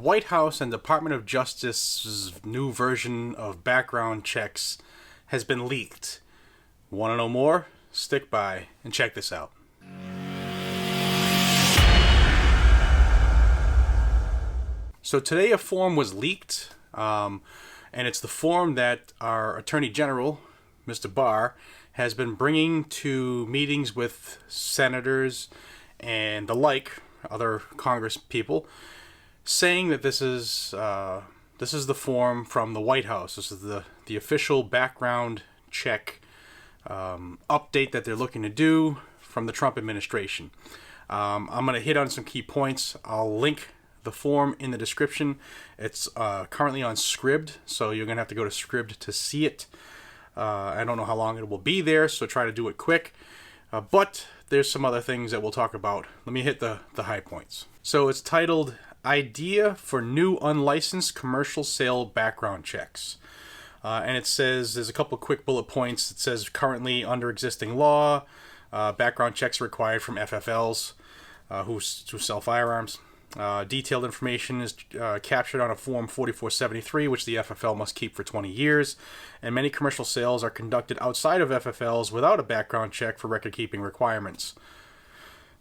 White House and Department of Justice's new version of background checks has been leaked. Want to know more? Stick by and check this out. So today a form was leaked, and it's the form that our Attorney General, Mr. Barr, has been bringing to meetings with senators and the like, other Congress people, saying that this is the form from the White House. This is the official background check update that they're looking to do from the Trump administration. I'm going to hit on some key points. I'll link the form in the description. It's currently on Scribd, so you're going to have to go to Scribd to see it. I don't know how long it will be there, so try to do it quick. But there's some other things that we'll talk about. Let me hit the high points. So it's titled Idea for New Unlicensed Commercial Sale Background Checks. And it says, there's a couple of quick bullet points. It says currently under existing law, background checks are required from FFLs who sell firearms. Detailed information is captured on a Form 4473, which the FFL must keep for 20 years. And many commercial sales are conducted outside of FFLs without a background check for record-keeping requirements.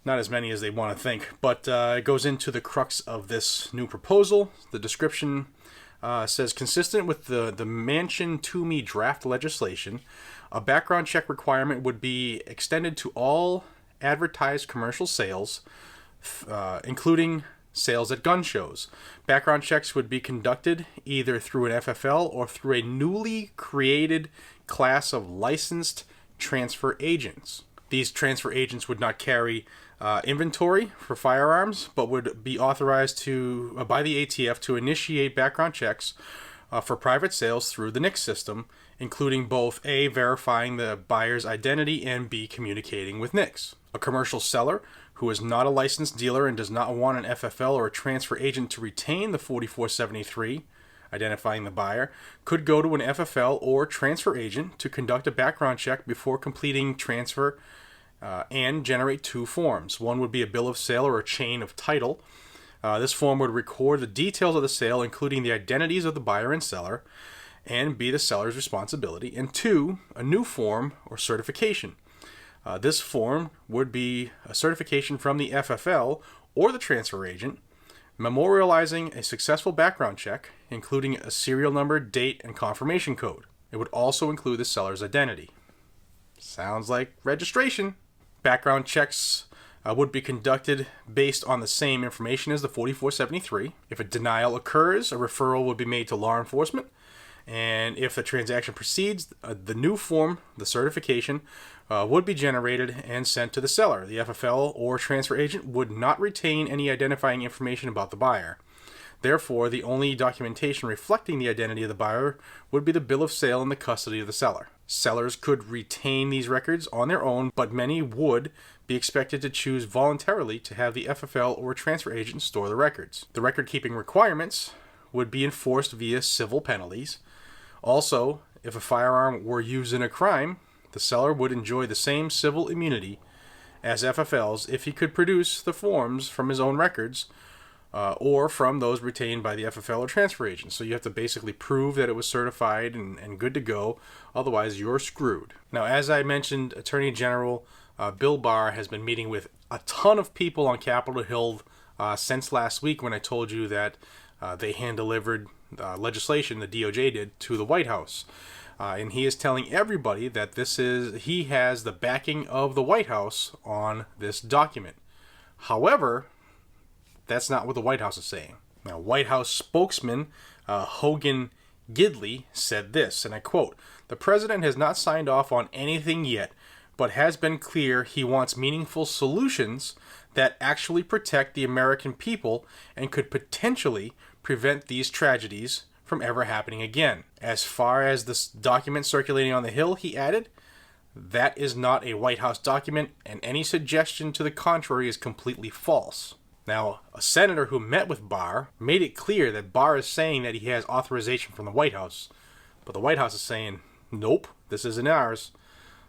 Not as many as they want to think, but it goes into the crux of this new proposal. The description says, consistent with the Manchin-Toomey draft legislation, a background check requirement would be extended to all advertised commercial sales, including sales at gun shows. Background checks would be conducted either through an FFL or through a newly created class of licensed transfer agents. These transfer agents would not carry inventory for firearms, but would be authorized by the ATF to initiate background checks for private sales through the NICS system, including both A, verifying the buyer's identity, and B, communicating with NICS. A commercial seller who is not a licensed dealer and does not want an FFL or a transfer agent to retain the 4473, identifying the buyer, could go to an FFL or transfer agent to conduct a background check before completing transfer and generate two forms. One would be a bill of sale or a chain of title. This form would record the details of the sale, including the identities of the buyer and seller, and be the seller's responsibility. And two, a new form or certification. This form would be a certification from the FFL or the transfer agent, memorializing a successful background check, including a serial number, date, and confirmation code. It would also include the seller's identity. Sounds like registration. Background checks would be conducted based on the same information as the 4473. If a denial occurs, a referral would be made to law enforcement. And if the transaction proceeds, the new form, the certification, would be generated and sent to the seller. The FFL or transfer agent would not retain any identifying information about the buyer. Therefore, the only documentation reflecting the identity of the buyer would be the bill of sale in the custody of the seller. Sellers could retain these records on their own, but many would be expected to choose voluntarily to have the FFL or transfer agent store the records. The record-keeping requirements would be enforced via civil penalties. Also, if a firearm were used in a crime, the seller would enjoy the same civil immunity as FFLs if he could produce the forms from his own records or from those retained by the FFL or transfer agent. So you have to basically prove that it was certified and good to go, otherwise you're screwed. Now, as I mentioned, Attorney General Bill Barr has been meeting with a ton of people on Capitol Hill since last week when I told you that they hand-delivered legislation, the DOJ did, to the White House. And he is telling everybody that he has the backing of the White House on this document. However, that's not what the White House is saying. Now, White House spokesman Hogan Gidley said this, and I quote, "The president has not signed off on anything yet, but has been clear he wants meaningful solutions that actually protect the American people and could potentially prevent these tragedies from ever happening again. As far as this document circulating on the Hill," he added, "that is not a White House document, and any suggestion to the contrary is completely false." Now, a senator who met with Barr made it clear that Barr is saying that he has authorization from the White House, but the White House is saying, nope, this isn't ours.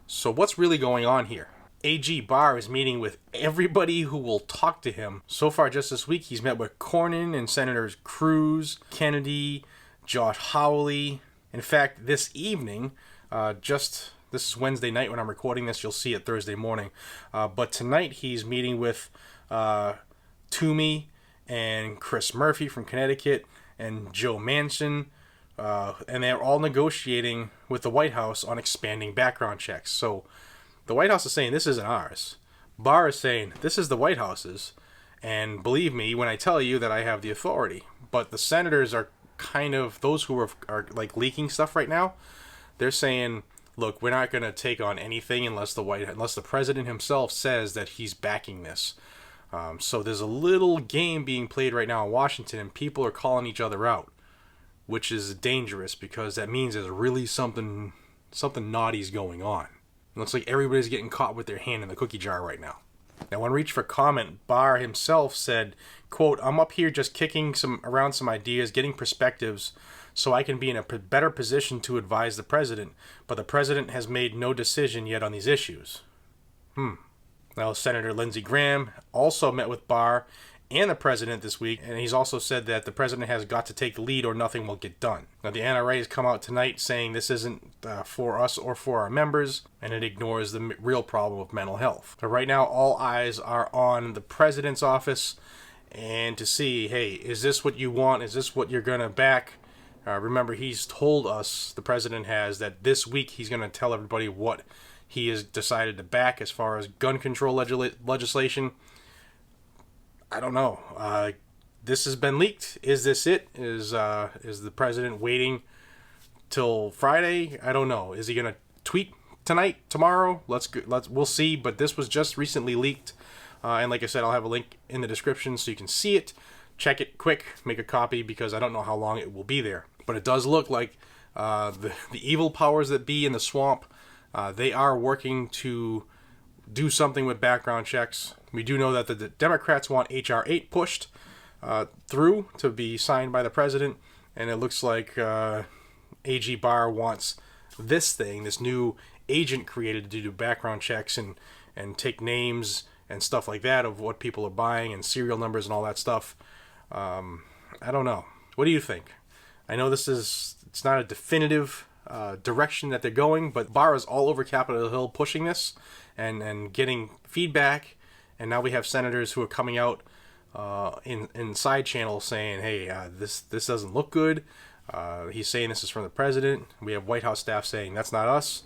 So what's really going on here? AG Barr is meeting with everybody who will talk to him. So far just this week, he's met with Cornyn and Senators Cruz, Kennedy, Josh Hawley. In fact, this evening, this is Wednesday night when I'm recording this. You'll see it Thursday morning. But tonight he's meeting with Toomey and Chris Murphy from Connecticut and Joe Manchin. And they're all negotiating with the White House on expanding background checks. So the White House is saying this isn't ours. Barr is saying this is the White House's. And believe me when I tell you that I have the authority. But the senators are kind of, those who are like leaking stuff right now, they're saying, look, we're not going to take on anything unless the president himself says that he's backing this. So there's a little game being played right now in Washington, and people are calling each other out, which is dangerous because that means there's really something naughty's going on. It looks like everybody's getting caught with their hand in the cookie jar right now. Now, when reached for comment, Barr himself said, quote, "I'm up here just kicking around some ideas, getting perspectives, so I can be in a better position to advise the president, but the president has made no decision yet on these issues." Now, Senator Lindsey Graham also met with Barr and the president this week, and he's also said that the president has got to take the lead or nothing will get done. Now, the NRA has come out tonight saying this isn't for us or for our members, and it ignores the real problem of mental health. But right now, all eyes are on the president's office and to see, hey, is this what you want? Is this what you're going to back? Remember, he's told us, the president has, that this week he's going to tell everybody what he has decided to back as far as gun control legislation. I don't know. This has been leaked. Is this it? Is the president waiting till Friday? I don't know. Is he gonna tweet tonight, tomorrow? We'll see. But this was just recently leaked, and like I said, I'll have a link in the description so you can see it. Check it quick. Make a copy because I don't know how long it will be there. But it does look like the evil powers that be in the swamp. They are working to do something with background checks. We do know that the Democrats want H.R. 8 pushed through to be signed by the president, and it looks like AG Barr wants this new agent created to do background checks and take names and stuff like that of what people are buying and serial numbers and all that stuff. I don't know. What do you think? I know it's not a definitive direction that they're going, but Barr is all over Capitol Hill pushing this and getting feedback. And now we have senators who are coming out in side channels saying, hey, this doesn't look good. He's saying this is from the president. We have White House staff saying that's not us.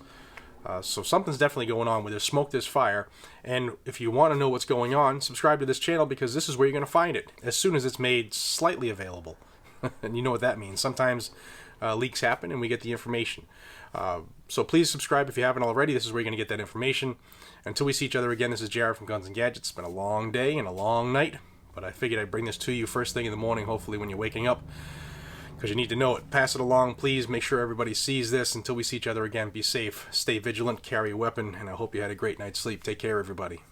So something's definitely going on. Where there's smoke, there's fire. And if you want to know what's going on, subscribe to this channel because this is where you're going to find it as soon as it's made slightly available. And you know what that means. Sometimes leaks happen and we get the information. So please subscribe if you haven't already. This is where you're going to get that information. Until we see each other again, this is Jared from Guns and Gadgets. It's been a long day and a long night, but I figured I'd bring this to you first thing in the morning, hopefully when you're waking up, because you need to know it. Pass it along, please. Make sure everybody sees this. Until we see each other again, be safe, stay vigilant, carry a weapon, and I hope you had a great night's sleep. Take care, everybody.